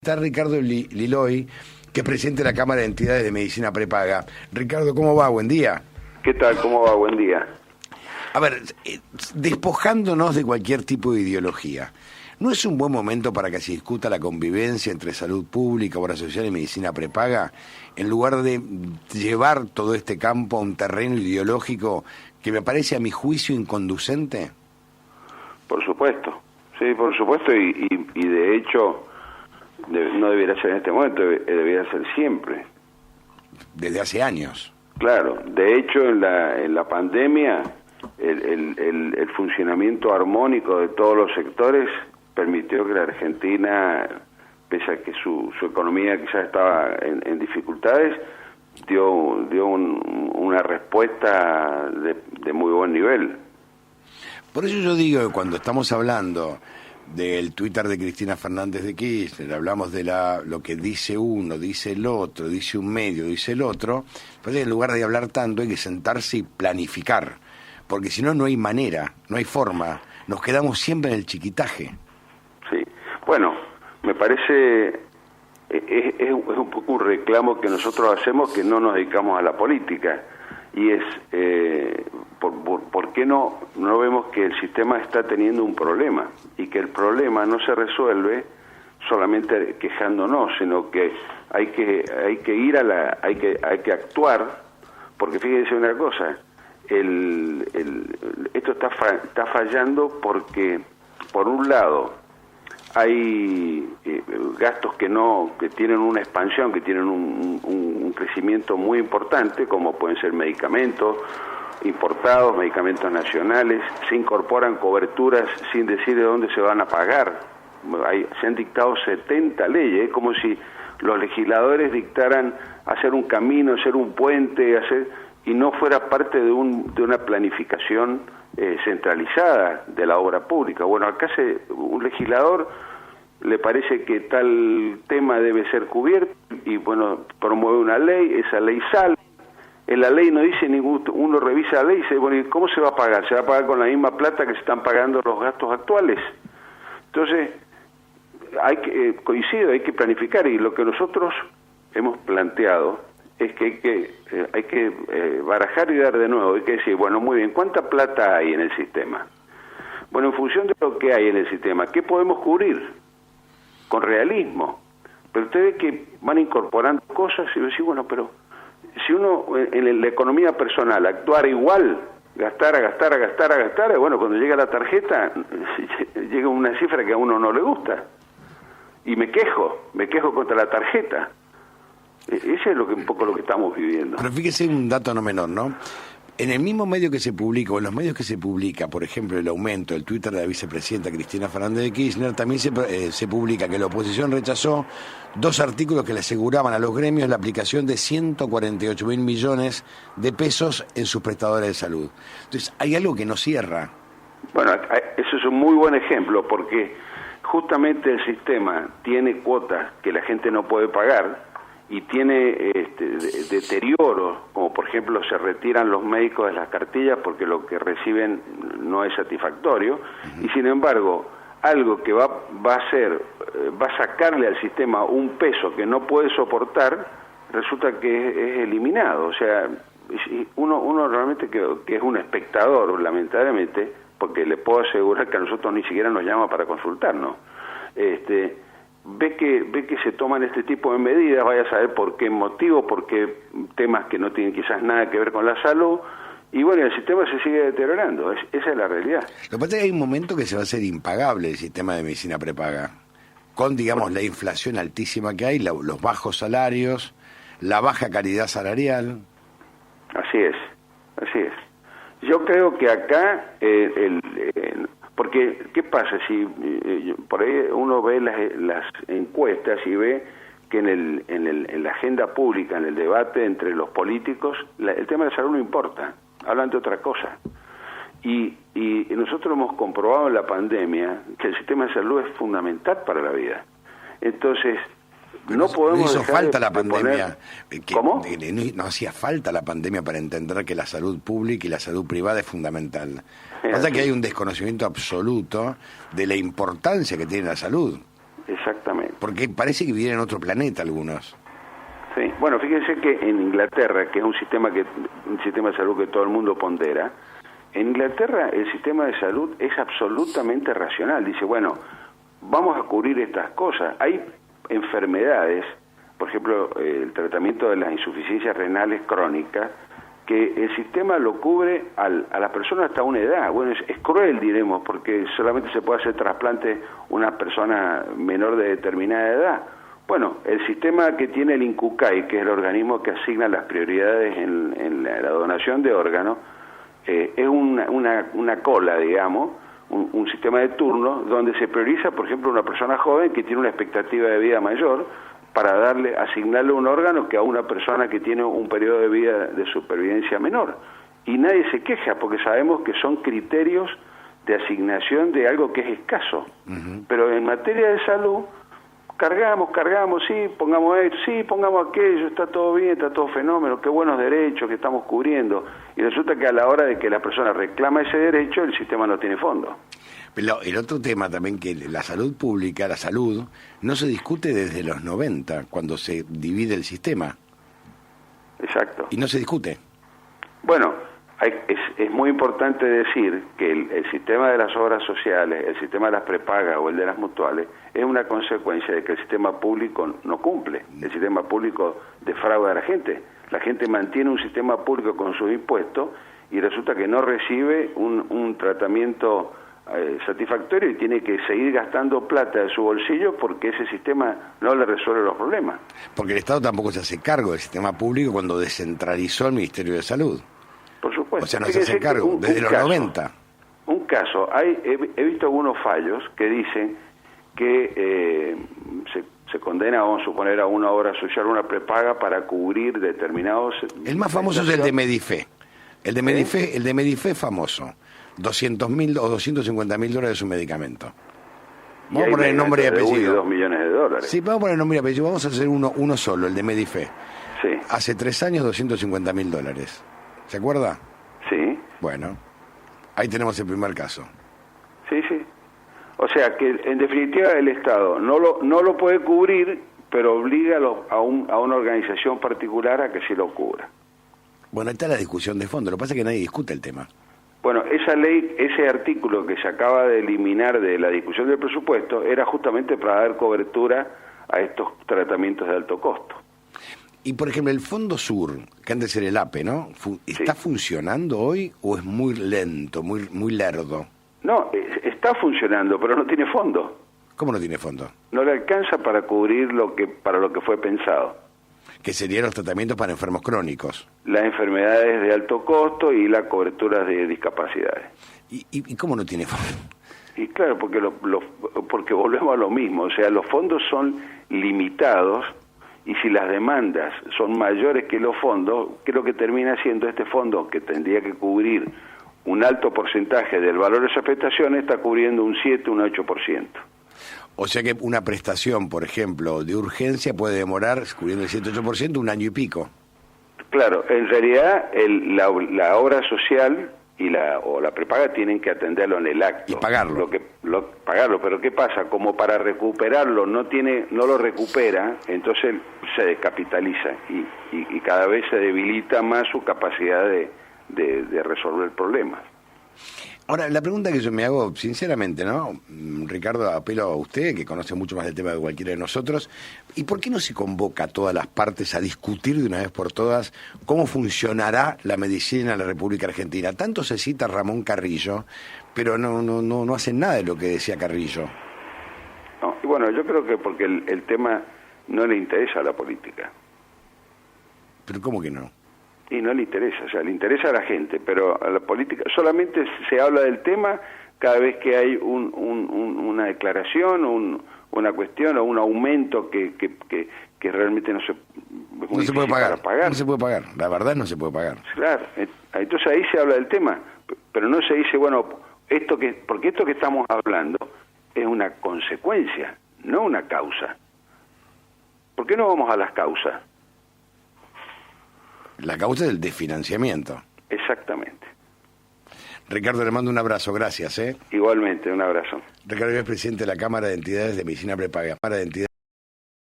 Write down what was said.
Está Ricardo Liloy, que es presidente de la Cámara de Entidades de Medicina Prepaga. Ricardo, ¿cómo va? Buen día. ¿Qué tal? ¿Cómo va? Buen día. A ver, despojándonos de cualquier tipo de ideología, ¿no es un buen momento para que se discuta la convivencia entre salud pública, obra social y medicina prepaga, en lugar de llevar todo este campo a un terreno ideológico que me parece, a mi juicio, inconducente? Por supuesto, sí, por supuesto, y de hecho no debiera ser en este momento, debiera ser siempre. Desde hace años. Claro, de hecho en la pandemia el funcionamiento armónico de todos los sectores permitió que la Argentina, pese a que su economía quizás estaba en dificultades, dio una respuesta de muy buen nivel. Por eso yo digo que cuando estamos hablando del Twitter de Cristina Fernández de Kirchner, hablamos de lo que dice uno, dice el otro, dice un medio, dice el otro, pues en lugar de hablar tanto hay que sentarse y planificar, porque si no, no hay manera, no hay forma, nos quedamos siempre en el chiquitaje. Sí, bueno, me parece, es un poco un reclamo que nosotros hacemos, que no nos dedicamos a la política, y es, ¿por qué no vemos que el sistema está teniendo un problema? Y que el problema no se resuelve solamente quejándonos, sino que hay que ir hay que actuar, porque fíjense una cosa, esto está fallando porque, por un lado, hay gastos que tienen una expansión, que tienen un crecimiento muy importante, como pueden ser medicamentos importados, medicamentos nacionales, se incorporan coberturas sin decir de dónde se van a pagar. Se han dictado 70 leyes, es como si los legisladores dictaran hacer un camino, hacer un puente, y no fuera parte de una planificación centralizada de la obra pública. Bueno, acá un legislador le parece que tal tema debe ser cubierto y bueno, promueve una ley, esa ley sale, en la ley no dice uno revisa la ley y dice, bueno, ¿y cómo se va a pagar? ¿Se va a pagar con la misma plata que se están pagando los gastos actuales? Entonces, coincido, hay que planificar, y lo que nosotros hemos planteado es que hay que barajar y dar de nuevo, hay que decir, bueno, muy bien, ¿cuánta plata hay en el sistema? Bueno, en función de lo que hay en el sistema, ¿qué podemos cubrir? Con realismo. Pero ustedes que van incorporando cosas y decís, bueno, pero si uno en la economía personal actuara igual, gastara, bueno, cuando llega la tarjeta, llega una cifra que a uno no le gusta. Y me quejo contra la tarjeta. Ese es un poco lo que estamos viviendo. Pero fíjese un dato no menor, ¿no? En el mismo medio que se publica, o en los medios que se publica, por ejemplo, el aumento del Twitter de la vicepresidenta Cristina Fernández de Kirchner, también se publica que la oposición rechazó 2 artículos que le aseguraban a los gremios la aplicación de 148.000 millones de pesos en sus prestadores de salud. Entonces, hay algo que no cierra. Bueno, eso es un muy buen ejemplo, porque justamente el sistema tiene cuotas que la gente no puede pagar, y tiene deterioro, como por ejemplo se retiran los médicos de las cartillas porque lo que reciben no es satisfactorio, y sin embargo algo que va a sacarle al sistema un peso que no puede soportar, resulta que es eliminado. O sea, uno realmente que es un espectador, lamentablemente, porque le puedo asegurar que a nosotros ni siquiera nos llama para consultarnos, ve que se toman este tipo de medidas, vaya a saber por qué motivo, por qué temas que no tienen quizás nada que ver con la salud, y bueno, el sistema se sigue deteriorando, esa es la realidad. Lo que pasa es que hay un momento que se va a hacer impagable el sistema de medicina prepaga, con, digamos, la inflación altísima que hay, los bajos salarios, la baja calidad salarial. Así es. Yo creo que acá, porque, ¿qué pasa? Si por ahí uno ve las encuestas y ve que en la agenda pública, en el debate entre los políticos, el tema de la salud no importa, hablan de otra cosa. Y nosotros hemos comprobado en la pandemia que el sistema de salud es fundamental para la vida. Entonces, no podemos hizo falta la pandemia. ¿Cómo? No hacía falta la pandemia para entender que la salud pública y la salud privada es fundamental. Pasa que hay un desconocimiento absoluto de la importancia que tiene la salud. Exactamente. Porque parece que viven en otro planeta algunos. Sí. Bueno, fíjense que en Inglaterra, que es un sistema de salud que todo el mundo pondera, en Inglaterra el sistema de salud es absolutamente racional. Dice, bueno, vamos a cubrir estas cosas. Hay enfermedades, por ejemplo, el tratamiento de las insuficiencias renales crónicas, que el sistema lo cubre a la persona hasta una edad. Bueno, es cruel, diremos, porque solamente se puede hacer trasplante una persona menor de determinada edad. Bueno, el sistema que tiene el INCUCAI, que es el organismo que asigna las prioridades en la donación de órganos, es una cola, digamos, un sistema de turno donde se prioriza, por ejemplo, una persona joven que tiene una expectativa de vida mayor, para asignarle un órgano que a una persona que tiene un periodo de vida de supervivencia menor. Y nadie se queja, porque sabemos que son criterios de asignación de algo que es escaso. Pero en materia de salud, cargamos, sí, pongamos esto, sí, pongamos aquello, está todo bien, está todo fenómeno, qué buenos derechos que estamos cubriendo. Y resulta que a la hora de que la persona reclama ese derecho, el sistema no tiene fondo. Pero el otro tema también, que la salud pública, la salud, no se discute desde los 90, cuando se divide el sistema. Exacto. Y no se discute. Bueno, es muy importante decir que el sistema de las obras sociales, el sistema de las prepagas o el de las mutuales, es una consecuencia de que el sistema público no cumple. El sistema público defrauda a la gente. La gente mantiene un sistema público con sus impuestos y resulta que no recibe un tratamiento satisfactorio y tiene que seguir gastando plata de su bolsillo porque ese sistema no le resuelve los problemas. Porque el Estado tampoco se hace cargo del sistema público cuando descentralizó el Ministerio de Salud. Por supuesto. O sea, no se hace cargo desde los 90. Un caso, he visto algunos fallos que dicen que se condena, vamos a suponer, a una obra social, una prepaga para cubrir determinados... El más famoso es el de Medife. El de Medife es famoso. 200.000 o 250.000 dólares de su medicamento. Vamos a poner el nombre y apellido. 2 millones de dólares. Sí, vamos a poner el nombre y apellido. Vamos a hacer uno solo, el de Medife. Sí. Hace 3 años, 250.000 dólares. ¿Se acuerda? Sí. Bueno, ahí tenemos el primer caso. Sí. O sea que en definitiva el Estado no lo puede cubrir, pero obliga a una organización particular a que sí lo cubra. Bueno, ahí está la discusión de fondo. Lo que pasa es que nadie discute el tema. Bueno, esa ley, ese artículo que se acaba de eliminar de la discusión del presupuesto era justamente para dar cobertura a estos tratamientos de alto costo. Y, por ejemplo, el Fondo Sur, que antes era el APE, ¿no? ¿Está funcionando hoy o es muy lento, muy lerdo? No, está funcionando, pero no tiene fondo. ¿Cómo no tiene fondo? No le alcanza para cubrir para lo que fue pensado. Que serían los tratamientos para enfermos crónicos. Las enfermedades de alto costo y la cobertura de discapacidades. ¿Y cómo no tiene fondo? Y claro, porque volvemos a lo mismo, o sea, los fondos son limitados y si las demandas son mayores que los fondos, ¿qué es lo que termina siendo este fondo que tendría que cubrir un alto porcentaje del valor de esas prestaciones? Está cubriendo un 7, un 8%. O sea que una prestación, por ejemplo, de urgencia puede demorar, cubriendo el 7-8%, un año y pico. Claro, en realidad la obra social y la prepaga tienen que atenderlo en el acto. Y pagarlo. Pagarlo, pero ¿qué pasa? Como para recuperarlo no lo recupera, entonces se descapitaliza y cada vez se debilita más su capacidad de resolver problemas. Ahora, la pregunta que yo me hago, sinceramente, ¿no? Ricardo, apelo a usted, que conoce mucho más del tema de cualquiera de nosotros, ¿y por qué no se convoca a todas las partes a discutir de una vez por todas cómo funcionará la medicina en la República Argentina? Tanto se cita a Ramón Carrillo, pero no hacen nada de lo que decía Carrillo. No, y bueno, yo creo que porque el tema no le interesa a la política. ¿Pero cómo que no? Y no le interesa, o sea, le interesa a la gente, pero a la política solamente se habla del tema cada vez que hay una declaración, una cuestión o un aumento que realmente no se puede pagar. No se puede pagar, la verdad no se puede pagar. Claro, entonces ahí se habla del tema, pero no se dice, bueno, porque esto que estamos hablando es una consecuencia, no una causa. ¿Por qué no vamos a las causas? La causa es el desfinanciamiento. Exactamente. Ricardo, le mando un abrazo, gracias. Igualmente, un abrazo. Ricardo es presidente de la Cámara de Entidades de Medicina Prepaga.